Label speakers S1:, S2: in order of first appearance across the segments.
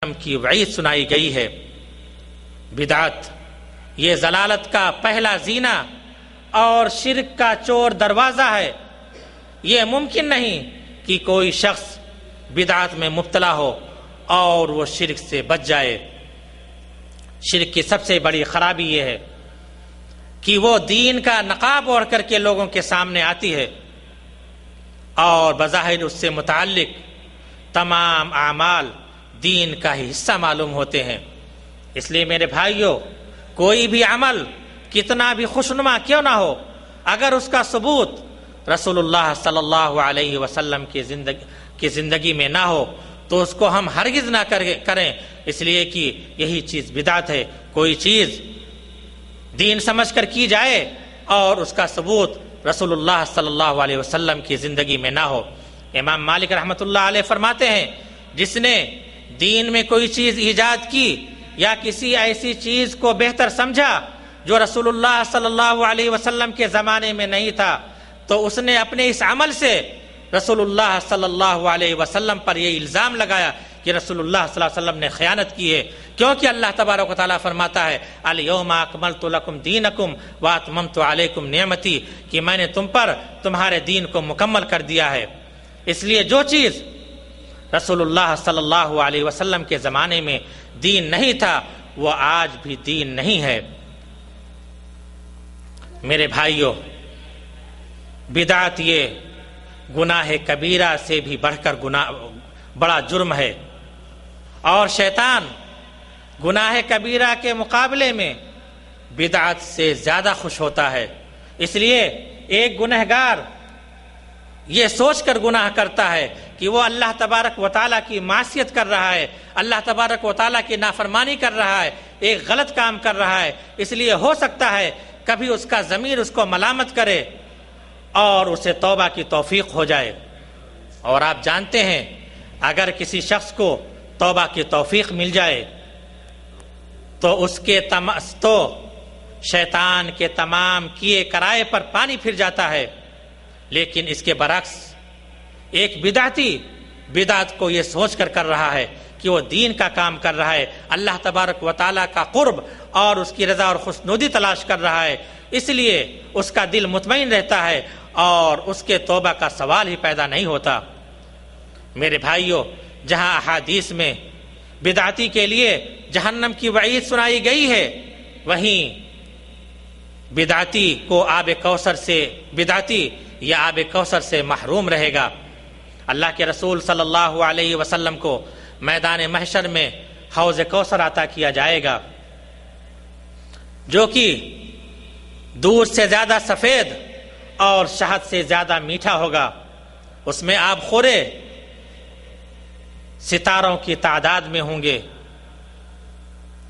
S1: کی وعید سنائی گئی ہے۔ بدعت یہ ضلالت کا پہلا زینہ اور شرک کا چور دروازہ ہے۔ یہ ممکن نہیں کہ کوئی شخص بدعت میں مبتلا ہو اور وہ شرک سے بچ جائے۔ شرک کی سب سے بڑی خرابی یہ ہے کہ وہ دین کا نقاب اوڑھ کر کے لوگوں کے سامنے آتی ہے اور بظاہر اس سے متعلق تمام اعمال دین کا ہی حصہ معلوم ہوتے ہیں۔ اس لیے میرے بھائیوں، کوئی بھی عمل کتنا بھی خوشنما کیوں نہ ہو، اگر اس کا ثبوت رسول اللہ صلی اللہ علیہ وسلم کی زندگی میں نہ ہو تو اس کو ہم ہرگز نہ کریں، اس لیے کہ یہی چیز بدعت ہے۔ کوئی چیز دین سمجھ کر کی جائے اور اس کا ثبوت رسول اللہ صلی اللہ علیہ وسلم کی زندگی میں نہ ہو۔ امام مالک رحمۃ اللہ علیہ فرماتے ہیں، جس نے دین میں کوئی چیز ایجاد کی یا کسی ایسی چیز کو بہتر سمجھا جو رسول اللہ صلی اللہ علیہ وسلم کے زمانے میں نہیں تھا، تو اس نے اپنے اس عمل سے رسول اللہ صلی اللہ علیہ وسلم پر یہ الزام لگایا کہ رسول اللہ صلی اللہ علیہ وسلم نے خیانت کی ہے، کیونکہ اللہ تبارک و تعالیٰ فرماتا ہے الیوم اکملت لکم دینکم واتممت علیکم نعمتی، کہ میں نے تم پر تمہارے دین کو مکمل کر دیا ہے۔ اس لیے جو چیز رسول اللہ صلی اللہ علیہ وسلم کے زمانے میں دین نہیں تھا وہ آج بھی دین نہیں ہے۔ میرے بھائیوں، بدعت یہ گناہ کبیرہ سے بھی بڑھ کر بڑا جرم ہے، اور شیطان گناہ کبیرہ کے مقابلے میں بدعت سے زیادہ خوش ہوتا ہے۔ اس لیے ایک گنہگار یہ سوچ کر گناہ کرتا ہے کہ وہ اللہ تبارک و تعالیٰ کی معصیت کر رہا ہے، اللہ تبارک و تعالیٰ کی نافرمانی کر رہا ہے، ایک غلط کام کر رہا ہے، اس لیے ہو سکتا ہے کبھی اس کا ضمیر اس کو ملامت کرے اور اسے توبہ کی توفیق ہو جائے۔ اور آپ جانتے ہیں اگر کسی شخص کو توبہ کی توفیق مل جائے تو اس کے تو شیطان کے تمام کیے کرائے پر پانی پھر جاتا ہے۔ لیکن اس کے برعکس ایک بدعتی بدعت کو یہ سوچ کر رہا ہے کہ وہ دین کا کام کر رہا ہے، اللہ تبارک و تعالیٰ کا قرب اور اس کی رضا اور خوشنودی تلاش کر رہا ہے، اس لیے اس کا دل مطمئن رہتا ہے اور اس کے توبہ کا سوال ہی پیدا نہیں ہوتا۔ میرے بھائیوں، جہاں احادیث میں بدعتی کے لیے جہنم کی وعید سنائی گئی ہے، وہیں بدعتی کو آب کوثر سے یا آب کوثر سے محروم رہے گا۔ اللہ کے رسول صلی اللہ علیہ وسلم کو میدان محشر میں حوض کوثر عطا کیا جائے گا، جو کہ دودھ سے زیادہ سفید اور شہد سے زیادہ میٹھا ہوگا۔ اس میں آب خورے ستاروں کی تعداد میں ہوں گے۔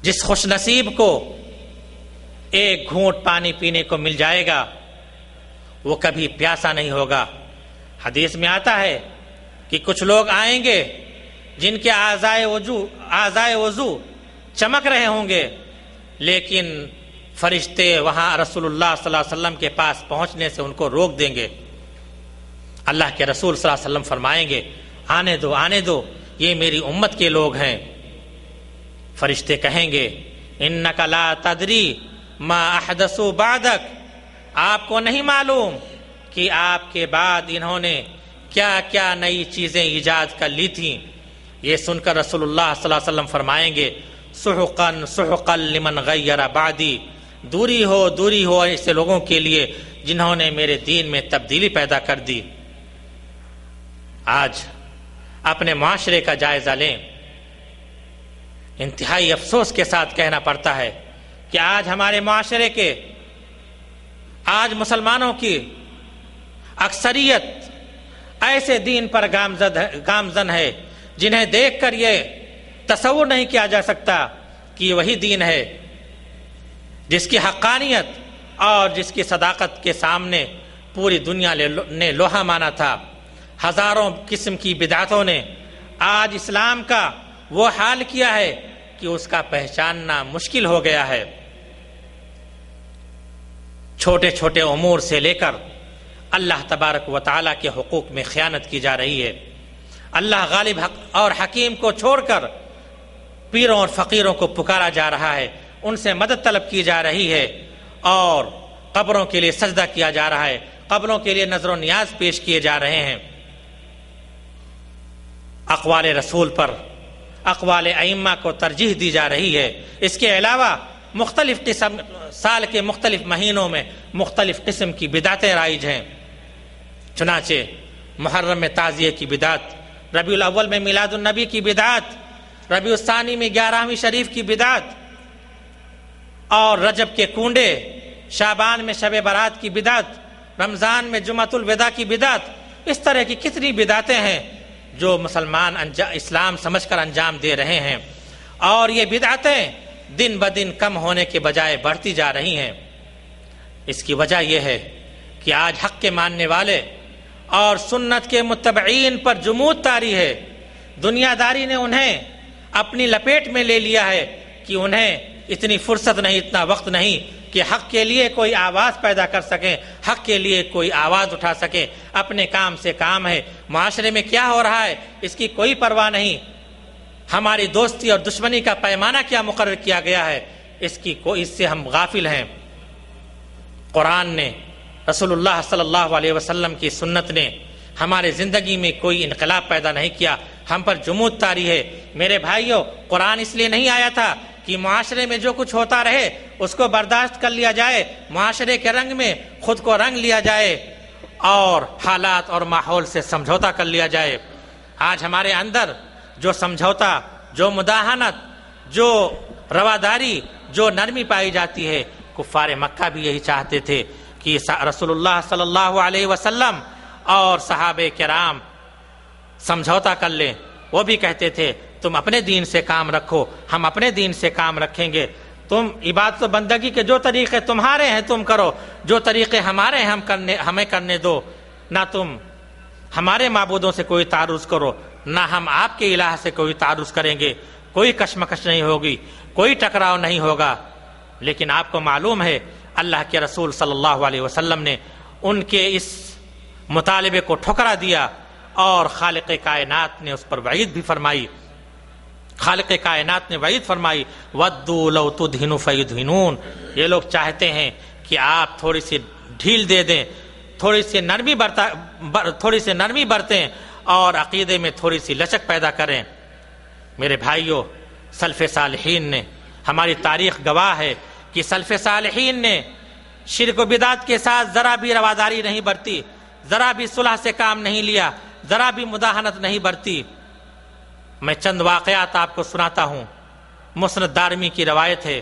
S1: جس خوش نصیب کو ایک گھونٹ پانی پینے کو مل جائے گا وہ کبھی پیاسا نہیں ہوگا۔ حدیث میں آتا ہے کہ کچھ لوگ آئیں گے جن کے اعضائے وضو چمک رہے ہوں گے، لیکن فرشتے وہاں رسول اللہ صلی اللہ علیہ وسلم کے پاس پہنچنے سے ان کو روک دیں گے۔ اللہ کے رسول صلی اللہ علیہ وسلم فرمائیں گے آنے دو آنے دو، یہ میری امت کے لوگ ہیں۔ فرشتے کہیں گے انک لا تدری ما احدثوا بعدک، آپ کو نہیں معلوم کہ آپ کے بعد انہوں نے کیا کیا نئی چیزیں ایجاد کر لی تھیں۔ یہ سن کر رسول اللہ صلی اللہ علیہ وسلم فرمائیں گے سحقا سحقا لمن غیر بعدی، دوری ہو ایسے لوگوں کے لیے جنہوں نے میرے دین میں تبدیلی پیدا کر دی۔ آج اپنے معاشرے کا جائزہ لیں، انتہائی افسوس کے ساتھ کہنا پڑتا ہے کہ آج ہمارے معاشرے کے مسلمانوں کی اکثریت ایسے دین پر گامزن ہے جنہیں دیکھ کر یہ تصور نہیں کیا جا سکتا کہ وہی دین ہے جس کی حقانیت اور جس کی صداقت کے سامنے پوری دنیا نے لوہا مانا تھا۔ ہزاروں قسم کی بدعتوں نے آج اسلام کا وہ حال کیا ہے کہ اس کا پہچاننا مشکل ہو گیا ہے۔ چھوٹے چھوٹے امور سے لے کر اللہ تبارک و تعالیٰ کے حقوق میں خیانت کی جا رہی ہے۔ اللہ غالب اور حکیم کو چھوڑ کر پیروں اور فقیروں کو پکارا جا رہا ہے، ان سے مدد طلب کی جا رہی ہے، اور قبروں کے لیے سجدہ کیا جا رہا ہے، قبروں کے لیے نظر و نیاز پیش کیے جا رہے ہیں۔ اقوال رسول پر اقوال ائمہ کو ترجیح دی جا رہی ہے۔ اس کے علاوہ مختلف قسم سال کے مختلف مہینوں میں مختلف قسم کی بدعتیں رائج ہیں۔ چنانچہ محرم میں تعزیہ کی بدعت، ربیع الاول میں میلاد النبی کی بدعت، ربیع الثانی میں 11ویں شریف کی بدعت، اور رجب کے کنڈے، شعبان میں شب برات کی بدعت، رمضان میں جمعۃ الوداع کی بدعت، اس طرح کی کتنی بدعتیں ہیں جو مسلمان اسلام سمجھ کر انجام دے رہے ہیں، اور یہ بدعتیں دن بدن کم ہونے کے بجائے بڑھتی جا رہی ہیں۔ اس کی وجہ یہ ہے کہ آج حق کے ماننے والے اور سنت کے متبعین پر جمود طاری ہے۔ دنیا داری نے انہیں اپنی لپیٹ میں لے لیا ہے کہ انہیں اتنی فرصت نہیں، اتنا وقت نہیں کہ حق کے لیے کوئی آواز پیدا کر سکیں، حق کے لیے کوئی آواز اٹھا سکیں۔ اپنے کام سے کام ہے، معاشرے میں کیا ہو رہا ہے اس کی کوئی پرواہ نہیں، ہماری دوستی اور دشمنی کا پیمانہ کیا مقرر کیا گیا ہے اس سے ہم غافل ہیں۔ قرآن نے، رسول اللہ صلی اللہ علیہ وسلم کی سنت نے ہمارے زندگی میں کوئی انقلاب پیدا نہیں کیا، ہم پر جمود طاری ہے۔ میرے بھائیوں، قرآن اس لیے نہیں آیا تھا کہ معاشرے میں جو کچھ ہوتا رہے اس کو برداشت کر لیا جائے، معاشرے کے رنگ میں خود کو رنگ لیا جائے اور حالات اور ماحول سے سمجھوتا کر لیا جائے۔ آج ہمارے اندر جو سمجھوتا، جو مداہنت، جو رواداری، جو نرمی پائی جاتی ہے، کفار مکہ بھی یہی چاہتے تھے کہ رسول اللہ صلی اللہ علیہ وسلم اور صحابہ کرام سمجھوتا کر لیں۔ وہ بھی کہتے تھے تم اپنے دین سے کام رکھو، ہم اپنے دین سے کام رکھیں گے، تم عبادت و بندگی کے جو طریقے تمہارے ہیں تم کرو، جو طریقے ہمارے ہیں ہمیں کرنے دو، نہ تم ہمارے معبودوں سے کوئی تعارض کرو، نہ ہم آپ کے الہ سے کوئی تعارض کریں گے، کوئی کشمکش نہیں ہوگی، کوئی ٹکراؤ نہیں ہوگا۔ لیکن آپ کو معلوم ہے اللہ کے رسول صلی اللہ علیہ وسلم نے ان کے اس مطالبے کو ٹھکرا دیا، اور خالق کائنات نے اس پر وعید بھی فرمائی۔ خالق کائنات نے وعید فرمائی، وَدُّوا لَوْ تُدْهِنُ فَيُدْهِنُونَ، یہ لوگ چاہتے ہیں کہ آپ تھوڑی سی ڈھیل دے دیں، تھوڑی سی نرمی برتیں اور عقیدے میں تھوڑی سی لچک پیدا کریں۔ میرے بھائیوں، سلف صالحین نے، ہماری تاریخ گواہ ہے کہ سلف صالحین نے شرک و بدعت کے ساتھ ذرا بھی رواداری نہیں برتی، ذرا بھی صلح سے کام نہیں لیا، ذرا بھی مداہنت نہیں برتی۔ میں چند واقعات آپ کو سناتا ہوں۔ مسند دارمی کی روایت ہے،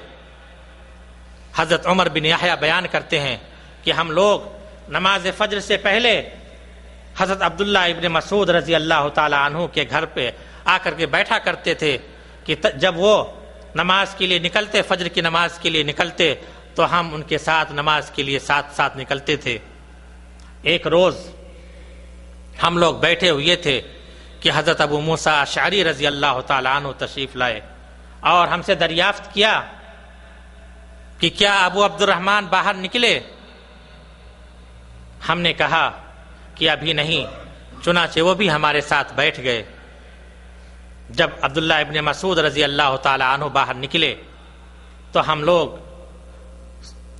S1: حضرت عمر بن یحییٰ بیان کرتے ہیں کہ ہم لوگ نماز فجر سے پہلے حضرت عبداللہ ابن مسعود رضی اللہ تعالی عنہ کے گھر پہ آ کر کے بیٹھا کرتے تھے کہ جب وہ نماز کے لیے نکلتے، فجر کی نماز کے لیے نکلتے، تو ہم ان کے ساتھ نماز کے لیے ساتھ نکلتے تھے۔ ایک روز ہم لوگ بیٹھے ہوئے تھے کہ حضرت ابو موسیٰ اشعری رضی اللہ تعالیٰ عنہ تشریف لائے اور ہم سے دریافت کیا کہ کیا ابو عبد الرحمن باہر نکلے؟ ہم نے کہا کہ ابھی نہیں، چنانچہ وہ بھی ہمارے ساتھ بیٹھ گئے۔ جب عبداللہ ابن مسعود رضی اللہ تعالیٰ عنہ باہر نکلے تو ہم لوگ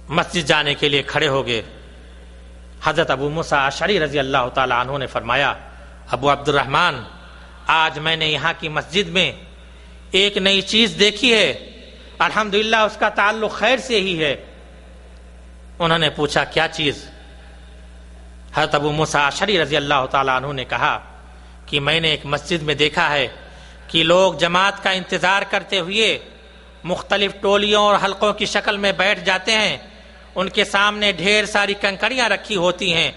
S1: مسجد جانے کے لیے کھڑے ہو گئے۔ حضرت ابو موسیٰ اشعری رضی اللہ تعالیٰ عنہ نے فرمایا، ابو عبد الرحمن، آج میں نے یہاں کی مسجد میں ایک نئی چیز دیکھی ہے، الحمدللہ اس کا تعلق خیر سے ہی ہے۔ انہوں نے پوچھا کیا چیز؟ حضرت ابو موسیٰ اشعری رضی اللہ تعالیٰ عنہ نے کہا کہ میں نے ایک مسجد میں دیکھا ہے کہ لوگ جماعت کا انتظار کرتے ہوئے مختلف ٹولیوں اور حلقوں کی شکل میں بیٹھ جاتے ہیں، ان کے سامنے ڈھیر ساری کنکریاں رکھی ہوتی ہیں،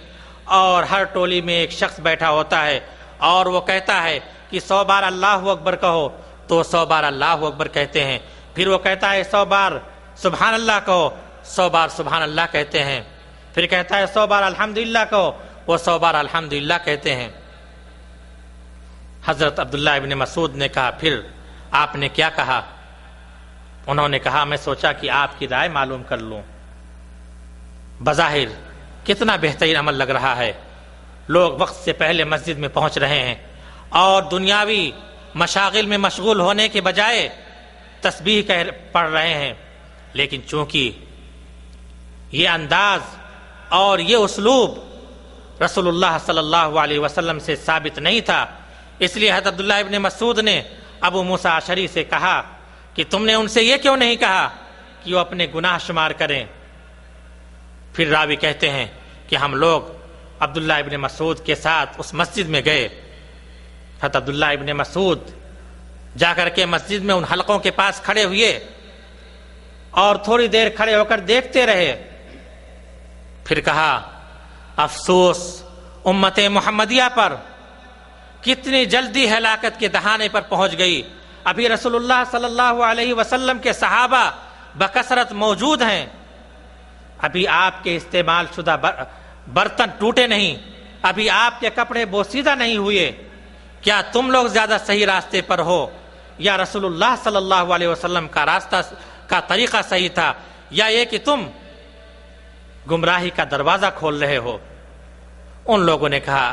S1: اور ہر ٹولی میں ایک شخص بیٹھا ہوتا ہے اور وہ کہتا ہے کہ 100 بار اللہ اکبر کہو، تو 100 بار اللہ اکبر کہتے ہیں، پھر وہ کہتا ہے 100 بار سبحان اللہ کہو، 100 بار سبحان اللہ کہتے ہیں، پھر کہتا ہے 100 بار الحمدللہ کہو، وہ 100 بار الحمدللہ کہتے ہیں۔ حضرت عبداللہ ابن مسعود نے کہا پھر آپ نے کیا کہا؟ انہوں نے کہا میں سوچا کہ آپ کی رائے معلوم کر لوں۔ بظاہر کتنا بہترین عمل لگ رہا ہے، لوگ وقت سے پہلے مسجد میں پہنچ رہے ہیں اور دنیاوی مشاغل میں مشغول ہونے کے بجائے تسبیح پڑھ رہے ہیں، لیکن چونکہ یہ انداز اور یہ اسلوب رسول اللہ صلی اللہ علیہ وسلم سے ثابت نہیں تھا، اس لیے حضرت عبداللہ ابن مسعود نے ابو موسیٰ اشعری سے کہا کہ تم نے ان سے یہ کیوں نہیں کہا کہ وہ اپنے گناہ شمار کریں؟ پھر راوی کہتے ہیں کہ ہم لوگ عبداللہ ابن مسعود کے ساتھ اس مسجد میں گئے۔ حضرت عبداللہ ابن مسعود جا کر کے مسجد میں ان حلقوں کے پاس کھڑے ہوئے اور تھوڑی دیر کھڑے ہو کر دیکھتے رہے، پھر کہا افسوس امت محمدیہ پر، کتنی جلدی ہلاکت کے دہانے پر پہنچ گئی۔ ابھی رسول اللہ صلی اللہ علیہ وسلم کے صحابہ بکثرت موجود ہیں، ابھی آپ کے استعمال شدہ برتن ٹوٹے نہیں، ابھی آپ کے کپڑے بوسیدہ نہیں ہوئے، کیا تم لوگ زیادہ صحیح راستے پر ہو یا رسول اللہ صلی اللہ علیہ وسلم کا راستہ کا طریقہ صحیح تھا، یا یہ کہ تم گمراہی کا دروازہ کھول رہے ہو؟ ان لوگوں نے کہا